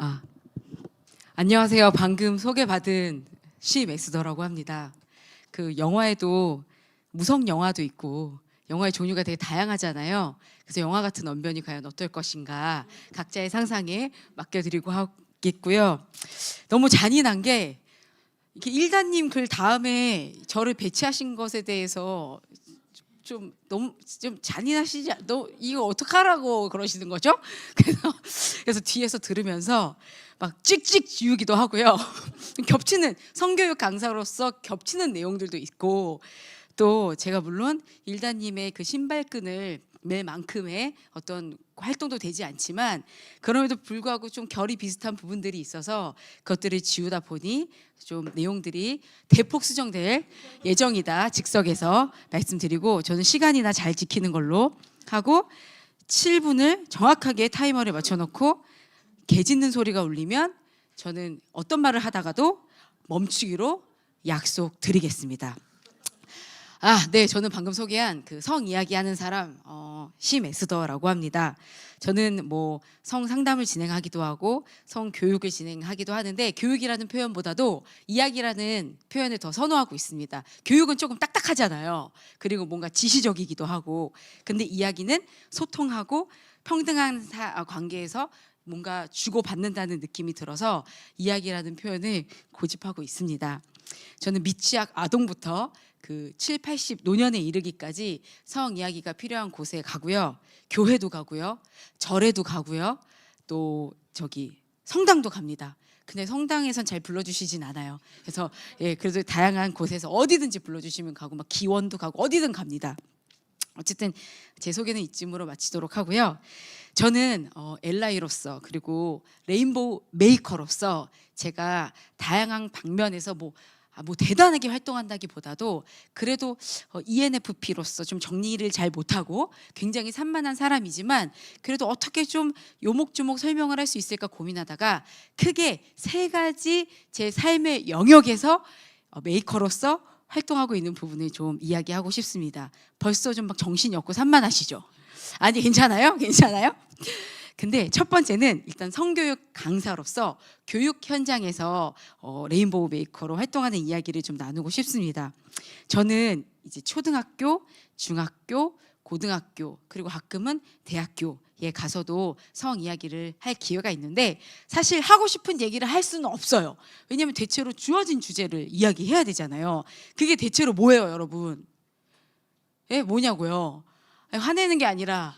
아, 안녕하세요. 방금 소개받은 시맥스더라고 합니다. 그 영화에도 무성 영화도 있고 영화의 종류가 되게 다양하잖아요. 그래서 영화 같은 언변이 과연 어떨 것인가 각자의 상상에 맡겨드리고 하겠고요. 너무 잔인한 게 이렇게 일다님 글 다음에 저를 배치하신 것에 대해서 좀 너무 좀 잔인하시지 너 이거 어떡하라고 그러시는 거죠? 그래서 뒤에서 들으면서 막 찍찍 지우기도 하고요. 겹치는 성교육 강사로서 겹치는 내용들도 있고 또 제가 물론 일다님의 그 신발끈을 맬 만큼의 어떤 활동도 되지 않지만 그럼에도 불구하고 좀 결이 비슷한 부분들이 있어서 그것들을 지우다 보니 좀 내용들이 대폭 수정될 예정이다. 즉석에서 말씀드리고 저는 시간이나 잘 지키는 걸로 하고 7분을 정확하게 타이머를 맞춰놓고 개 짖는 소리가 울리면 저는 어떤 말을 하다가도 멈추기로 약속드리겠습니다. 네, 저는 방금 소개한 그 성 이야기하는 사람 시맥스더라고 합니다. 저는 뭐 성 상담을 진행하기도 하고 성 교육을 진행하기도 하는데 교육이라는 표현보다도 이야기라는 표현을 더 선호하고 있습니다. 교육은 조금 딱딱하잖아요. 그리고 뭔가 지시적이기도 하고 근데 이야기는 소통하고 평등한 관계에서 뭔가 주고받는다는 느낌이 들어서 이야기라는 표현을 고집하고 있습니다. 저는 미취학 아동부터 그 7, 80 노년에 이르기까지 성 이야기가 필요한 곳에 가고요. 교회도 가고요. 절에도 가고요. 또 저기 성당도 갑니다. 근데 성당에선 잘 불러주시진 않아요. 그래서 그래도 다양한 곳에서 어디든지 불러주시면 가고 막 기원도 가고 어디든 갑니다. 어쨌든 제 소개는 이쯤으로 마치도록 하고요. 저는 엘라이로서 그리고 레인보우 메이커로서 제가 다양한 방면에서 뭐 대단하게 활동한다기보다도 그래도 ENFP로서 좀 정리를 잘 못하고 굉장히 산만한 사람이지만 그래도 어떻게 좀 요목조목 설명을 할 수 있을까 고민하다가 크게 3가지 제 삶의 영역에서 메이커로서 활동하고 있는 부분을 좀 이야기하고 싶습니다. 벌써 좀 막 정신이 없고 산만하시죠? 아니 괜찮아요? 괜찮아요? 근데 첫 번째는 일단 성교육 강사로서 교육 현장에서 레인보우 메이커로 활동하는 이야기를 좀 나누고 싶습니다. 저는 이제 초등학교, 중학교, 고등학교 그리고 가끔은 대학교에 가서도 성 이야기를 할 기회가 있는데 사실 하고 싶은 얘기를 할 수는 없어요. 왜냐하면 대체로 주어진 주제를 이야기해야 되잖아요. 그게 대체로 뭐예요, 여러분? 뭐냐고요? 화내는 게 아니라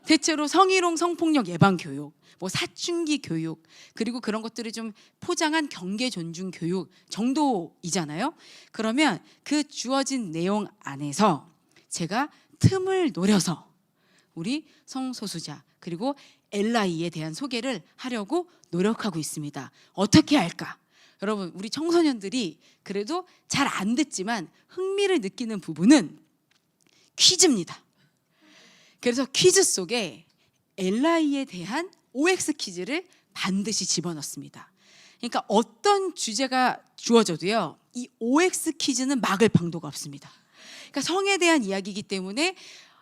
대체로 성희롱 성폭력 예방 교육, 뭐 사춘기 교육 그리고 그런 것들을 좀 포장한 경계 존중 교육 정도이잖아요. 그러면 그 주어진 내용 안에서 제가 틈을 노려서 우리 성소수자 그리고 엘라이에 대한 소개를 하려고 노력하고 있습니다. 어떻게 할까? 여러분 우리 청소년들이 그래도 잘 안 듣지만 흥미를 느끼는 부분은 퀴즈입니다. 그래서 퀴즈 속에 엘라이에 대한 OX 퀴즈를 반드시 집어넣습니다. 그러니까 어떤 주제가 주어져도요, 이 OX 퀴즈는 막을 방도가 없습니다. 그러니까 성에 대한 이야기이기 때문에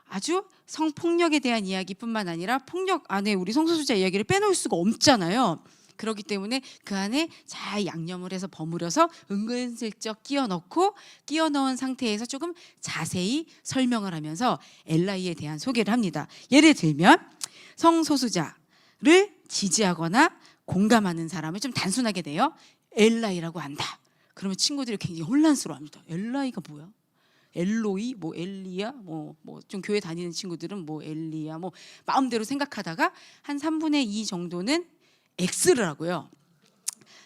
아주 성폭력에 대한 이야기뿐만 아니라 폭력 안에 우리 성소수자 이야기를 빼놓을 수가 없잖아요. 그렇기 때문에 그 안에 잘 양념을 해서 버무려서 은근슬쩍 끼워 넣은 상태에서 조금 자세히 설명을 하면서 엘라이에 대한 소개를 합니다. 예를 들면 성소수자를 지지하거나 공감하는 사람을 좀 단순하게 내요. 엘라이라고 한다. 그러면 친구들이 굉장히 혼란스러워합니다. 엘라이가 뭐야? 엘로이, 뭐 엘리야, 뭐 좀 교회 다니는 친구들은 뭐 엘리야, 뭐 마음대로 생각하다가 한 3분의 2 정도는 X를 하고요.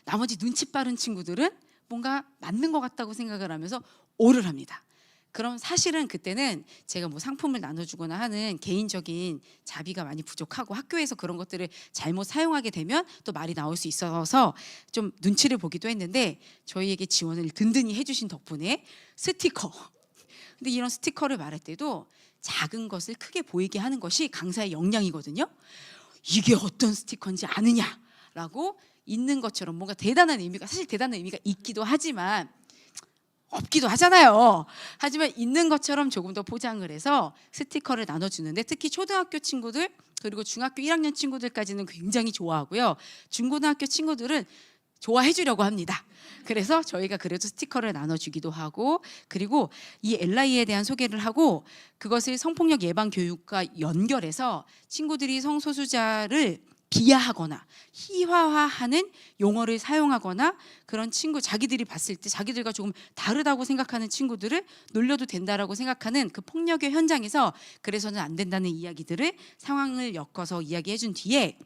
나머지 눈치 빠른 친구들은 뭔가 맞는 것 같다고 생각을 하면서 O를 합니다. 그럼 사실은 그때는 제가 뭐 상품을 나눠주거나 하는 개인적인 자비가 많이 부족하고 학교에서 그런 것들을 잘못 사용하게 되면 또 말이 나올 수 있어서 좀 눈치를 보기도 했는데 저희에게 지원을 든든히 해주신 덕분에 스티커. 근데 이런 스티커를 말할 때도 작은 것을 크게 보이게 하는 것이 강사의 역량이거든요. 이게 어떤 스티커인지 아느냐라고 있는 것처럼 뭔가 대단한 의미가 사실 대단한 의미가 있기도 하지만 없기도 하잖아요. 하지만 있는 것처럼 조금 더 포장을 해서 스티커를 나눠주는데, 특히 초등학교 친구들 그리고 중학교 1학년 친구들까지는 굉장히 좋아하고요. 중고등학교 친구들은 좋아해 주려고 합니다. 그래서 저희가 그래도 스티커를 나눠주기도 하고, 그리고 이 LI에 대한 소개를 하고 그것을 성폭력 예방 교육과 연결해서 친구들이 성소수자를 비하하거나 희화화하는 용어를 사용하거나 그런 친구, 자기들이 봤을 때 자기들과 조금 다르다고 생각하는 친구들을 놀려도 된다라고 생각하는 그 폭력의 현장에서 그래서는 안 된다는 이야기들을 상황을 엮어서 이야기해 준 뒤에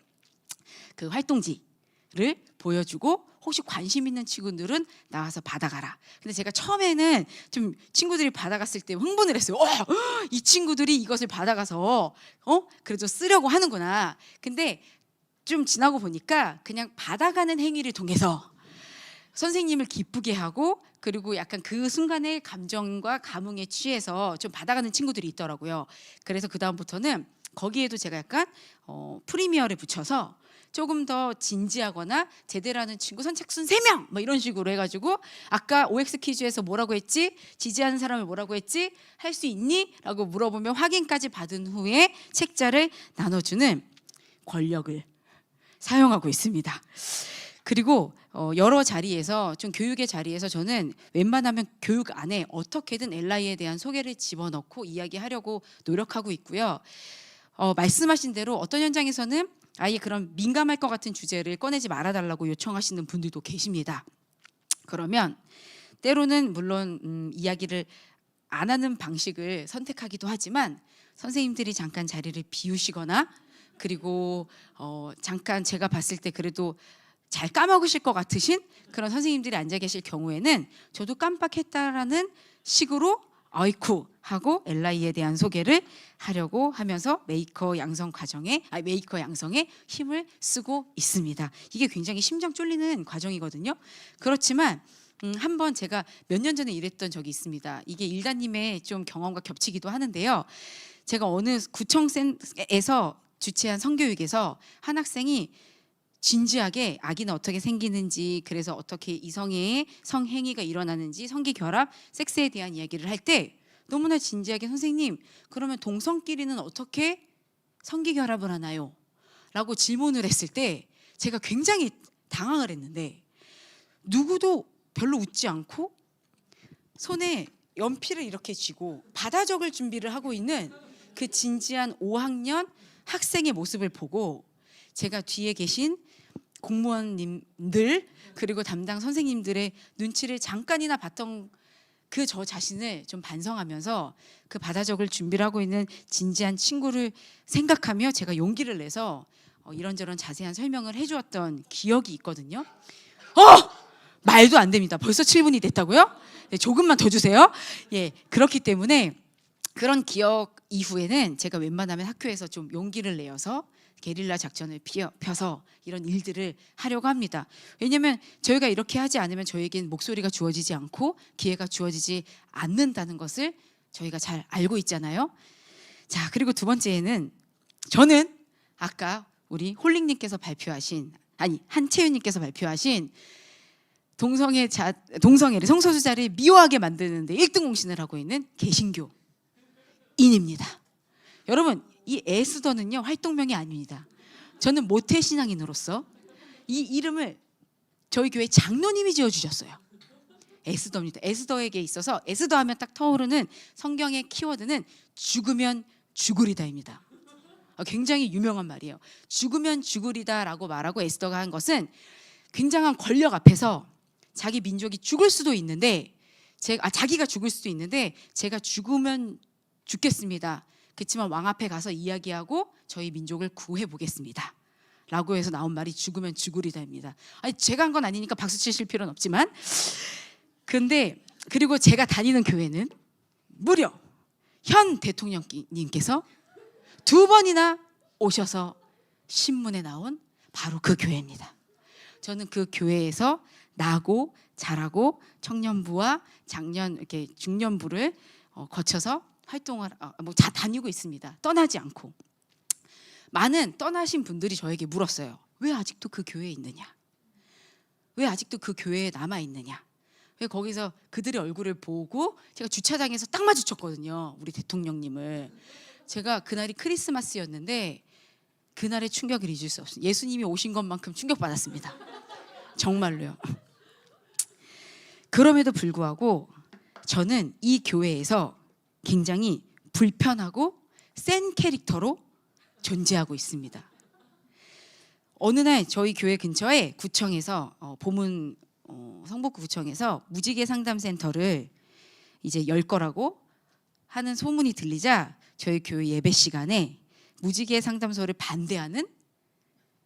그 활동지를 보여주고, 혹시 관심 있는 친구들은 나와서 받아가라. 근데 제가 처음에는 좀 친구들이 받아갔을 때 흥분을 했어요. 이 친구들이 이것을 받아가서 그래도 쓰려고 하는구나. 근데 좀 지나고 보니까 그냥 받아가는 행위를 통해서 선생님을 기쁘게 하고, 그리고 약간 그 순간의 감정과 감흥에 취해서 좀 받아가는 친구들이 있더라고요. 그래서 그 다음부터는 거기에도 제가 약간 프리미어를 붙여서 조금 더 진지하거나 제대로 하는 친구 선착순 3명 뭐 이런 식으로 해가지고, 아까 OX 퀴즈에서 뭐라고 했지? 지지하는 사람을 뭐라고 했지? 할 수 있니? 라고 물어보면 확인까지 받은 후에 책자를 나눠주는 권력을 사용하고 있습니다. 그리고 여러 자리에서, 좀 교육의 자리에서 저는 웬만하면 교육 안에 어떻게든 LI에 대한 소개를 집어넣고 이야기하려고 노력하고 있고요. 말씀하신 대로 어떤 현장에서는 아예 그런 민감할 것 같은 주제를 꺼내지 말아달라고 요청하시는 분들도 계십니다. 그러면 때로는 물론 이야기를 안 하는 방식을 선택하기도 하지만, 선생님들이 잠깐 자리를 비우시거나, 그리고 잠깐 제가 봤을 때 그래도 잘 까먹으실 것 같으신 그런 선생님들이 앉아 계실 경우에는 저도 깜빡했다라는 식으로 아이쿠 하고 LI에 대한 소개를 하려고 하면서 메이커 양성에 힘을 쓰고 있습니다. 이게 굉장히 심장 쫄리는 과정이거든요. 그렇지만 한번 제가 몇 년 전에 일했던 적이 있습니다. 이게 일다님의 좀 경험과 겹치기도 하는데요. 제가 어느 구청에서 주최한 성교육에서 한 학생이 진지하게 아기는 어떻게 생기는지, 그래서 어떻게 이성애의 성행위가 일어나는지, 성기결합, 섹스에 대한 이야기를 할 때 너무나 진지하게, 선생님 그러면 동성끼리는 어떻게 성기결합을 하나요? 라고 질문을 했을 때 제가 굉장히 당황을 했는데, 누구도 별로 웃지 않고 손에 연필을 이렇게 쥐고 받아 적을 준비를 하고 있는 그 진지한 5학년 학생의 모습을 보고, 제가 뒤에 계신 공무원님들 그리고 담당 선생님들의 눈치를 잠깐이나 봤던 그 저 자신을 좀 반성하면서 그 받아 적을 준비를 하고 있는 진지한 친구를 생각하며 제가 용기를 내서 이런저런 자세한 설명을 해주었던 기억이 있거든요. 말도 안 됩니다. 벌써 7분이 됐다고요? 네, 조금만 더 주세요. 예, 그렇기 때문에 그런 기억 이후에는 제가 웬만하면 학교에서 좀 용기를 내어서 게릴라 작전을 펴서 이런 일들을 하려고 합니다. 왜냐하면 저희가 이렇게 하지 않으면 저에겐 목소리가 주어지지 않고 기회가 주어지지 않는다는 것을 저희가 잘 알고 있잖아요. 자, 그리고 두 번째는 저는 아까 우리 홀릭님께서 발표하신, 한채윤님께서 발표하신 동성애를, 성소수자를 미워하게 만드는데 1등 공신을 하고 있는 개신교인입니다. 여러분, 이 에스더는요 활동명이 아닙니다. 저는 모태신앙인으로서 이 이름을 저희 교회 장로님이 지어주셨어요. 에스더입니다. 에스더에게 있어서 에스더 하면 딱 떠오르는 성경의 키워드는 죽으면 죽으리다입니다. 굉장히 유명한 말이에요. 죽으면 죽으리다라고 말하고 에스더가 한 것은 굉장한 권력 앞에서 자기 민족이 죽을 수도 있는데, 자기가 죽을 수도 있는데 제가 죽으면 죽겠습니다. 그렇지만 왕 앞에 가서 이야기하고 저희 민족을 구해 보겠습니다. 라고 해서 나온 말이 죽으면 죽으리다입니다. 제가 한 건 아니니까 박수 치실 필요는 없지만, 근데 그리고 제가 다니는 교회는 무려 현 대통령님께서 2번이나 오셔서 신문에 나온 바로 그 교회입니다. 저는 그 교회에서 나고 자라고 청년부와 작년 이렇게 중년부를 거쳐서 활동을 다니고 있습니다. 떠나지 않고. 많은 떠나신 분들이 저에게 물었어요. 왜 아직도 그 교회에 있느냐? 왜 아직도 그 교회에 남아 있느냐? 왜 거기서 그들의 얼굴을 보고 제가 주차장에서 딱 마주쳤거든요. 우리 대통령님을. 제가 그날이 크리스마스였는데 그날의 충격을 잊을 수 없어요. 예수님이 오신 것만큼 충격받았습니다. 정말로요. 그럼에도 불구하고 저는 이 교회에서 굉장히 불편하고 센 캐릭터로 존재하고 있습니다. 어느 날 저희 교회 근처에 구청에서 보문 성북구 구청에서 무지개 상담센터를 이제 열 거라고 하는 소문이 들리자 저희 교회 예배 시간에 무지개 상담소를 반대하는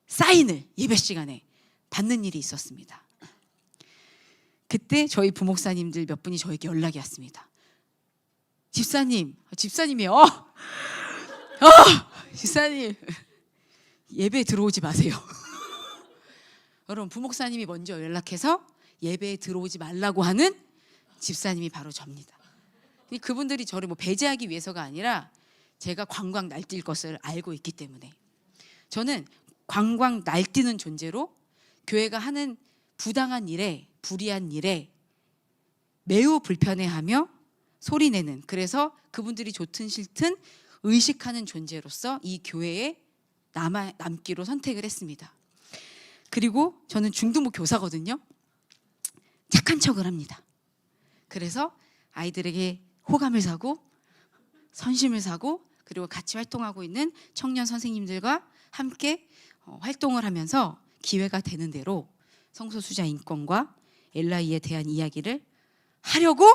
사인을 예배 시간에 받는 일이 있었습니다. 그때 저희 부목사님들 몇 분이 저에게 연락이 왔습니다. 집사님이요. 집사님 예배에 들어오지 마세요. 여러분 부목사님이 먼저 연락해서 예배에 들어오지 말라고 하는 집사님이 바로 접니다. 그분들이 저를 뭐 배제하기 위해서가 아니라 제가 광광 날뛸 것을 알고 있기 때문에 저는 광광 날뛰는 존재로 교회가 하는 부당한 일에 불의한 일에 매우 불편해하며 소리내는, 그래서 그분들이 좋든 싫든 의식하는 존재로서 이 교회에 남기로 선택을 했습니다. 그리고 저는 중등부 교사거든요. 착한 척을 합니다. 그래서 아이들에게 호감을 사고 선심을 사고 그리고 같이 활동하고 있는 청년 선생님들과 함께 활동을 하면서 기회가 되는 대로 성소수자 인권과 LI에 대한 이야기를 하려고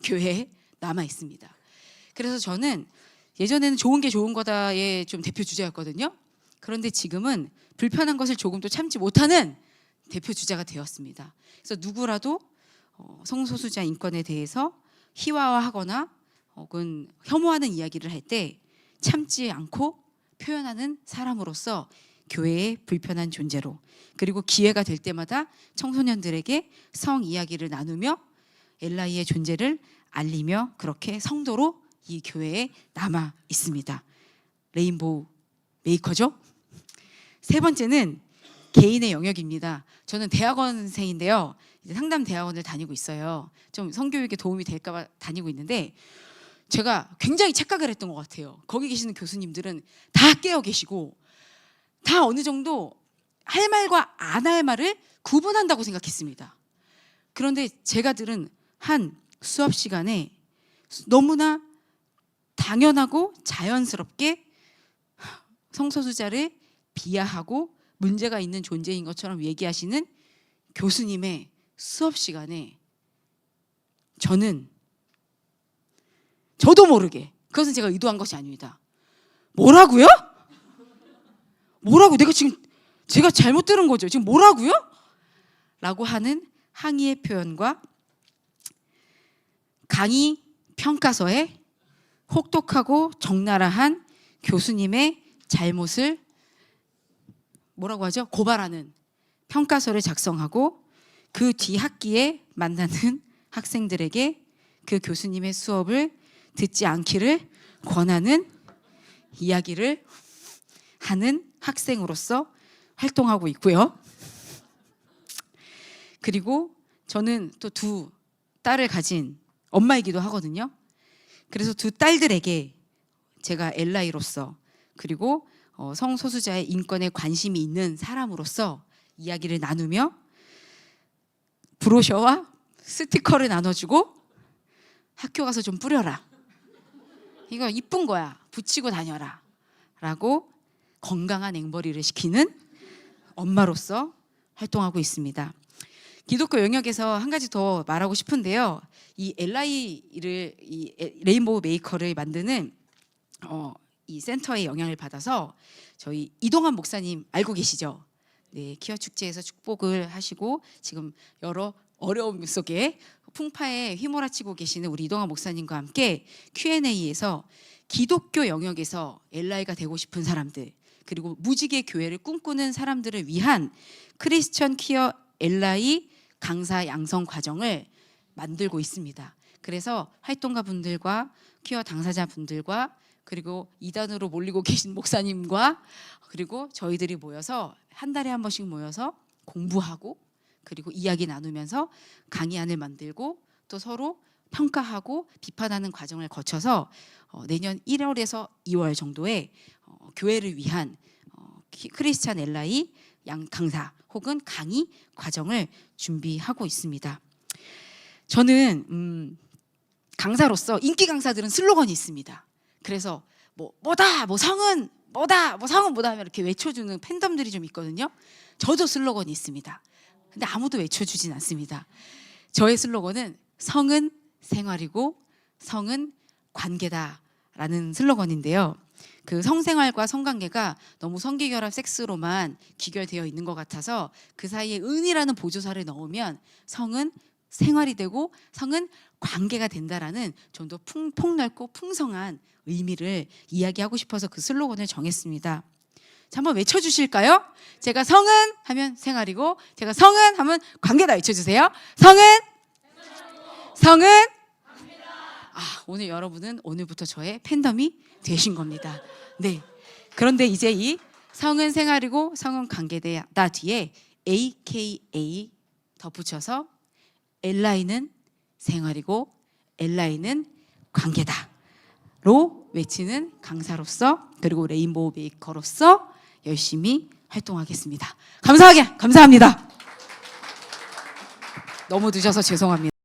교회에 남아 있습니다. 그래서 저는 예전에는 좋은 게 좋은 거다의 좀 대표 주자였거든요. 그런데 지금은 불편한 것을 조금도 참지 못하는 대표 주자가 되었습니다. 그래서 누구라도 성소수자 인권에 대해서 희화화하거나 혹은 혐오하는 이야기를 할 때 참지 않고 표현하는 사람으로서 교회의 불편한 존재로, 그리고 기회가 될 때마다 청소년들에게 성 이야기를 나누며 LI의 존재를 알리며 그렇게 성도로 이 교회에 남아 있습니다. 레인보우 메이커죠. 세 번째는 개인의 영역입니다. 저는 대학원생인데요. 이제 상담 대학원을 다니고 있어요. 좀 성교육에 도움이 될까 봐 다니고 있는데 제가 굉장히 착각을 했던 것 같아요. 거기 계시는 교수님들은 다 깨어 계시고 다 어느 정도 할 말과 안 할 말을 구분한다고 생각했습니다. 그런데 제가 들은 한 수업 시간에 너무나 당연하고 자연스럽게 성소수자를 비하하고 문제가 있는 존재인 것처럼 얘기하시는 교수님의 수업 시간에 저도 모르게, 그것은 제가 의도한 것이 아닙니다. 뭐라고요? 뭐라고? 제가 잘못 들은 거죠. 지금 뭐라고요? 라고 하는 항의의 표현과 강의 평가서에 혹독하고 적나라한 교수님의 잘못을 뭐라고 하죠? 고발하는 평가서를 작성하고 그 뒤 학기에 만나는 학생들에게 그 교수님의 수업을 듣지 않기를 권하는 이야기를 하는 학생으로서 활동하고 있고요. 그리고 저는 또 두 딸을 가진 엄마이기도 하거든요. 그래서 두 딸들에게 제가 LI로서 그리고 성소수자의 인권에 관심이 있는 사람으로서 이야기를 나누며 브로셔와 스티커를 나눠주고 학교 가서 좀 뿌려라. 이거 이쁜 거야. 붙이고 다녀라. 라고 건강한 앵벌이를 시키는 엄마로서 활동하고 있습니다. 기독교 영역에서 한 가지 더 말하고 싶은데요. 이 LI를 이 레인보우 메이커를 만드는 이 센터의 영향을 받아서 저희 이동환 목사님 알고 계시죠? 네, 키어 축제에서 축복을 하시고 지금 여러 어려움 속에 풍파에 휘몰아치고 계시는 우리 이동환 목사님과 함께 Q&A에서 기독교 영역에서 LI가 되고 싶은 사람들, 그리고 무지개 교회를 꿈꾸는 사람들을 위한 크리스천 퀴어 LI 강사 양성 과정을 만들고 있습니다. 그래서 활동가 분들과 퀴어 당사자 분들과 그리고 이단으로 몰리고 계신 목사님과 그리고 저희들이 모여서 한 달에 한 번씩 모여서 공부하고 그리고 이야기 나누면서 강의안을 만들고 또 서로 평가하고 비판하는 과정을 거쳐서 내년 1월에서 2월 정도에 교회를 위한 크리스찬 엘라이 강사 혹은 강의 과정을 준비하고 있습니다. 저는 강사로서 인기 강사들은 슬로건이 있습니다. 그래서 뭐다, 성은 뭐다, 성은 뭐다 하면 이렇게 외쳐주는 팬덤들이 좀 있거든요. 저도 슬로건이 있습니다. 근데 아무도 외쳐주진 않습니다. 저의 슬로건은 성은 생활이고 성은 관계다라는 슬로건인데요. 그 성생활과 성관계가 너무 성기결합 섹스로만 귀결되어 있는 것 같아서 그 사이에 은이라는 보조사를 넣으면 성은 생활이 되고 성은 관계가 된다라는 좀 더 폭넓고 풍성한 의미를 이야기하고 싶어서 그 슬로건을 정했습니다. 자, 한번 외쳐주실까요? 제가 성은 하면 생활이고 제가 성은 하면 관계다 외쳐주세요. 성은 오늘 여러분은 오늘부터 저의 팬덤이 되신 겁니다. 네. 그런데 이제 이 성은 생활이고 성은 관계다 뒤에 AKA 덧붙여서 엘라이는 생활이고 엘라이는 관계다로 외치는 강사로서 그리고 레인보우 메이커로서 열심히 활동하겠습니다. 감사합니다. 너무 늦어서 죄송합니다.